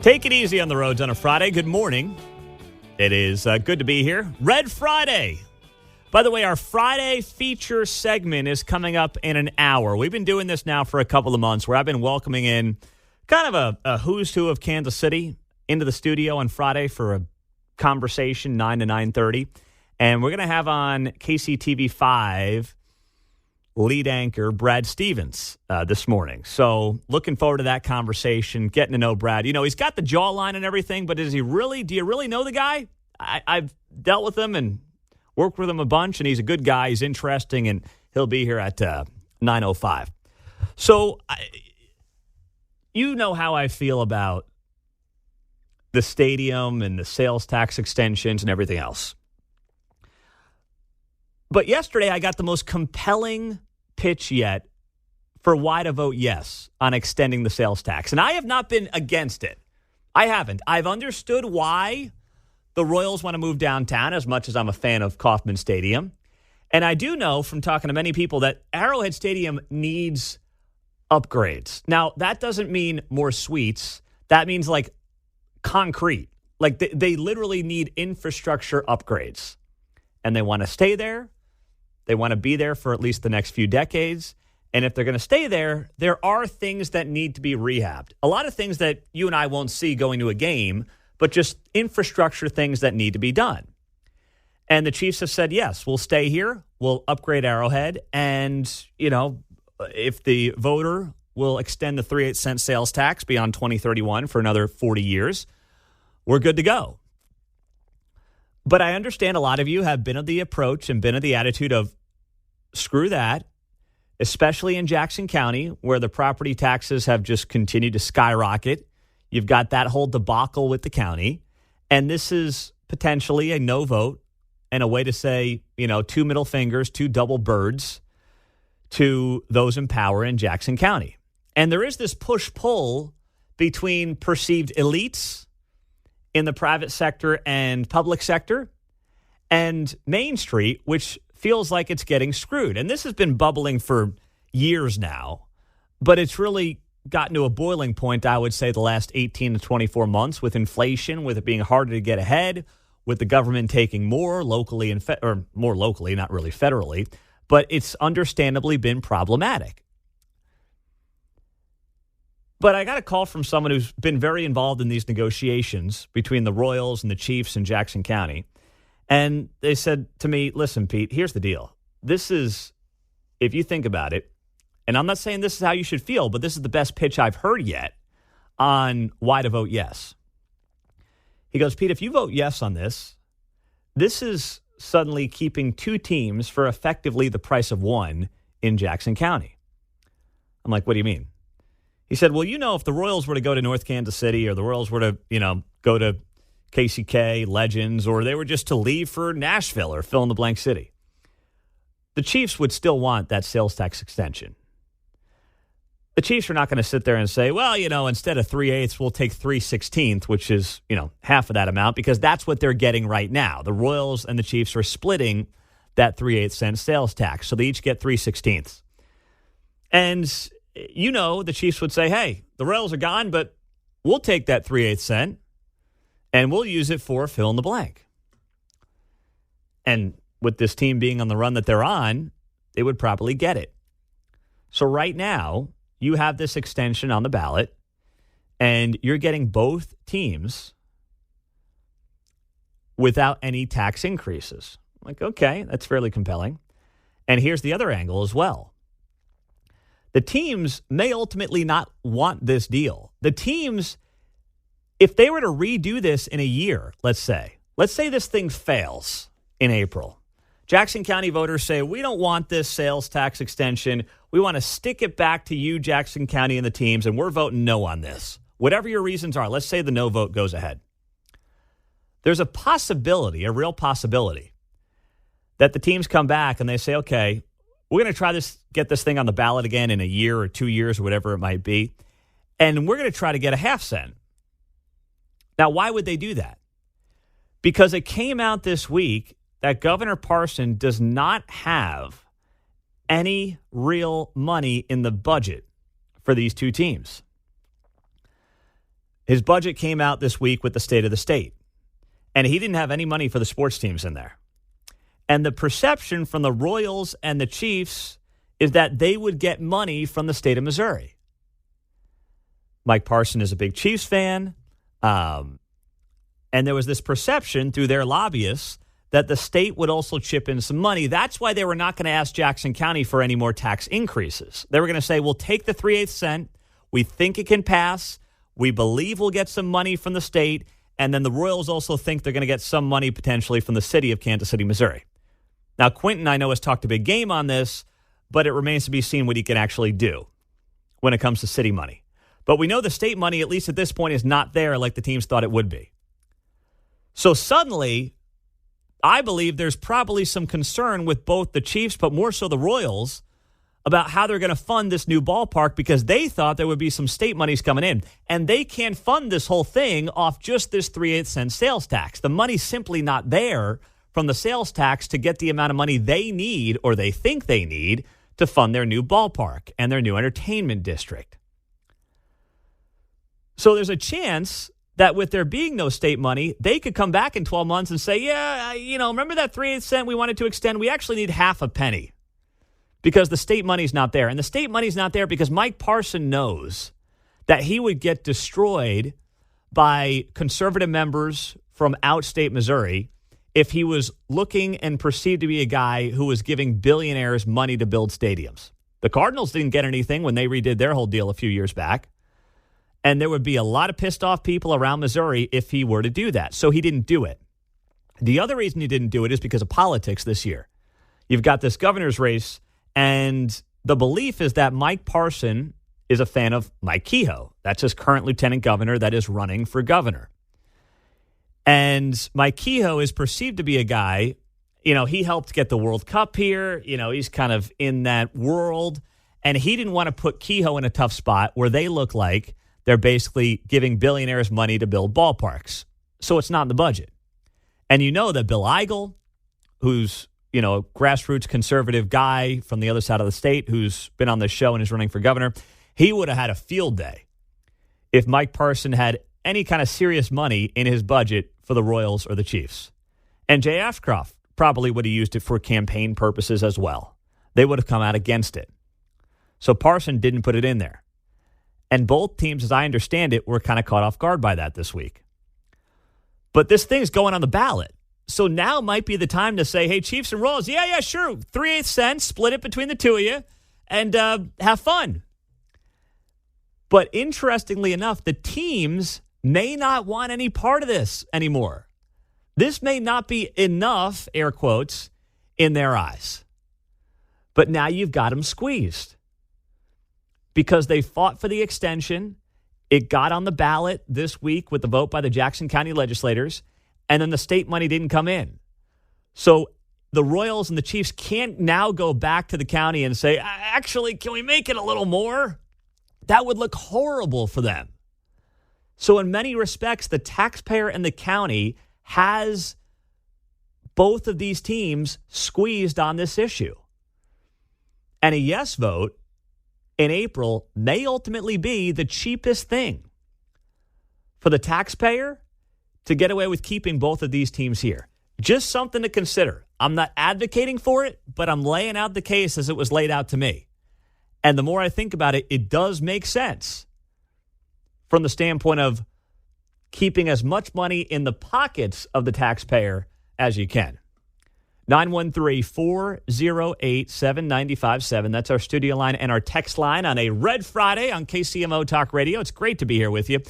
Take it easy on the roads on a Friday. Good morning. It is good to be here. Red Friday. By the way, our Friday feature segment is coming up in an hour. We've been doing this now for a couple of months where I've been welcoming in kind of a who's who of Kansas City into the studio on Friday for a conversation, 9 to 9:30. And we're going to have on KCTV5 lead anchor Brad Stevens this morning. So looking forward to that conversation, getting to know Brad. You know, he's got the jawline and everything, but do you really know the guy? I've dealt with him and worked with him a bunch, and he's a good guy. He's interesting, and he'll be here at 9:05. So you know how I feel about the stadium and the sales tax extensions and everything else. But yesterday, I got the most compelling pitch yet for why to vote yes on extending the sales tax. And I have not been against it. I haven't. I've understood why the Royals want to move downtown as much as I'm a fan of Kauffman Stadium. And I do know from talking to many people that Arrowhead Stadium needs upgrades. Now, that doesn't mean more suites. That means like concrete. Like they literally need infrastructure upgrades. And they want to stay there. They want to be there for at least the next few decades. And if they're going to stay there, there are things that need to be rehabbed. A lot of things that you and I won't see going to a game, but just infrastructure things that need to be done. And the Chiefs have said, yes, we'll stay here. We'll upgrade Arrowhead. And, you know, if the voter will extend the 3/8 cent sales tax beyond 2031 for another 40 years, we're good to go. But I understand a lot of you have been of the approach and been of the attitude of screw that, especially in Jackson County, where the property taxes have just continued to skyrocket. You've got that whole debacle with the county. And this is potentially a no vote and a way to say, you know, two middle fingers, two double birds to those in power in Jackson County. And there is this push-pull between perceived elites in the private sector and public sector, and Main Street, which feels like it's getting screwed. And this has been bubbling for years now, but it's really gotten to a boiling point, I would say, the last 18 to 24 months with inflation, with it being harder to get ahead, with the government taking more locally, or more locally, not really federally, but it's understandably been problematic. But I got a call from someone who's been very involved in these negotiations between the Royals and the Chiefs in Jackson County. And they said to me, listen, Pete, here's the deal. This is, if you think about it, and I'm not saying this is how you should feel, but this is the best pitch I've heard yet on why to vote yes. He goes, Pete, if you vote yes on this, this is suddenly keeping two teams for effectively the price of one in Jackson County. I'm like, what do you mean? He said, well, you know, if the Royals were to go to North Kansas City or the Royals were to, you know, go to KCK, Legends, or they were just to leave for Nashville or fill in the blank city, the Chiefs would still want that sales tax extension. The Chiefs are not going to sit there and say, well, you know, instead of 3/8, we'll take 3/16, which is, you know, half of that amount, because that's what they're getting right now. The Royals and the Chiefs are splitting that 3/8 cent sales tax. So they each get 3/16. And you know, the Chiefs would say, hey, the Royals are gone, but we'll take that 3/8 cent and we'll use it for fill in the blank. And with this team being on the run that they're on, they would probably get it. So right now, you have this extension on the ballot, and you're getting both teams without any tax increases. Like, okay, that's fairly compelling. And here's the other angle as well. The teams may ultimately not want this deal. The teams, if they were to redo this in a year, let's say this thing fails in April. Jackson County voters say, we don't want this sales tax extension. We want to stick it back to you, Jackson County, and the teams, and we're voting no on this. Whatever your reasons are, let's say the no vote goes ahead. There's a possibility, a real possibility, that the teams come back and they say, okay, we're going to try this, get this thing on the ballot again in a year or 2 years or whatever it might be, and we're going to try to get a half cent. Now, why would they do that? Because it came out this week that Governor Parson does not have any real money in the budget for these two teams. His budget came out this week with the state of the state, and he didn't have any money for the sports teams in there. And the perception from the Royals and the Chiefs is that they would get money from the state of Missouri. Mike Parson is a big Chiefs fan, and there was this perception through their lobbyists that the state would also chip in some money. That's why they were not going to ask Jackson County for any more tax increases. They were going to say, we'll take the 3/8 cent. We think it can pass. We believe we'll get some money from the state. And then the Royals also think they're going to get some money potentially from the city of Kansas City, Missouri. Now, Quentin, I know, has talked a big game on this, but it remains to be seen what he can actually do when it comes to city money. But we know the state money, at least at this point, is not there like the teams thought it would be. So suddenly, I believe there's probably some concern with both the Chiefs, but more so the Royals, about how they're going to fund this new ballpark because they thought there would be some state monies coming in. And they can't fund this whole thing off just this 3/8 cent sales tax. The money's simply not there from the sales tax to get the amount of money they need or they think they need to fund their new ballpark and their new entertainment district. So there's a chance that with there being no state money, they could come back in 12 months and say, remember that 3/8 cent we wanted to extend? We actually need half a penny because the state money's not there. And the state money's not there because Mike Parson knows that he would get destroyed by conservative members from outstate Missouri if he was looking and perceived to be a guy who was giving billionaires money to build stadiums. The Cardinals didn't get anything when they redid their whole deal a few years back. And there would be a lot of pissed off people around Missouri if he were to do that. So he didn't do it. The other reason he didn't do it is because of politics this year. You've got this governor's race, and the belief is that Mike Parson is a fan of Mike Kehoe. That's his current lieutenant governor that is running for governor. And Mike Kehoe is perceived to be a guy, he helped get the World Cup here. He's kind of in that world. And he didn't want to put Kehoe in a tough spot where they look like they're basically giving billionaires money to build ballparks. So it's not in the budget. And you know that Bill Eigel, who's, a grassroots conservative guy from the other side of the state who's been on this show and is running for governor, he would have had a field day if Mike Parson had any kind of serious money in his budget for the Royals or the Chiefs. And Jay Ashcroft probably would have used it for campaign purposes as well. They would have come out against it. So Parson didn't put it in there. And both teams, as I understand it, were kind of caught off guard by that this week. But this thing's going on the ballot. So now might be the time to say, hey, Chiefs and Royals, yeah, sure, 3/8 cents, split it between the two of you, and have fun. But interestingly enough, the teams may not want any part of this anymore. This may not be enough, air quotes, in their eyes. But now you've got them squeezed. Because they fought for the extension. It got on the ballot this week with the vote by the Jackson County legislators, and then the state money didn't come in. So the Royals and the Chiefs can't now go back to the county and say, actually, can we make it a little more? That would look horrible for them. So in many respects, the taxpayer and the county has both of these teams squeezed on this issue. And a yes vote in April may ultimately be the cheapest thing for the taxpayer to get away with keeping both of these teams here. Just something to consider. I'm not advocating for it, but I'm laying out the case as it was laid out to me. And the more I think about it, it does make sense from the standpoint of keeping as much money in the pockets of the taxpayer as you can. 913-408-7957. That's our studio line and our text line on a Red Friday on KCMO Talk Radio. It's great to be here with you.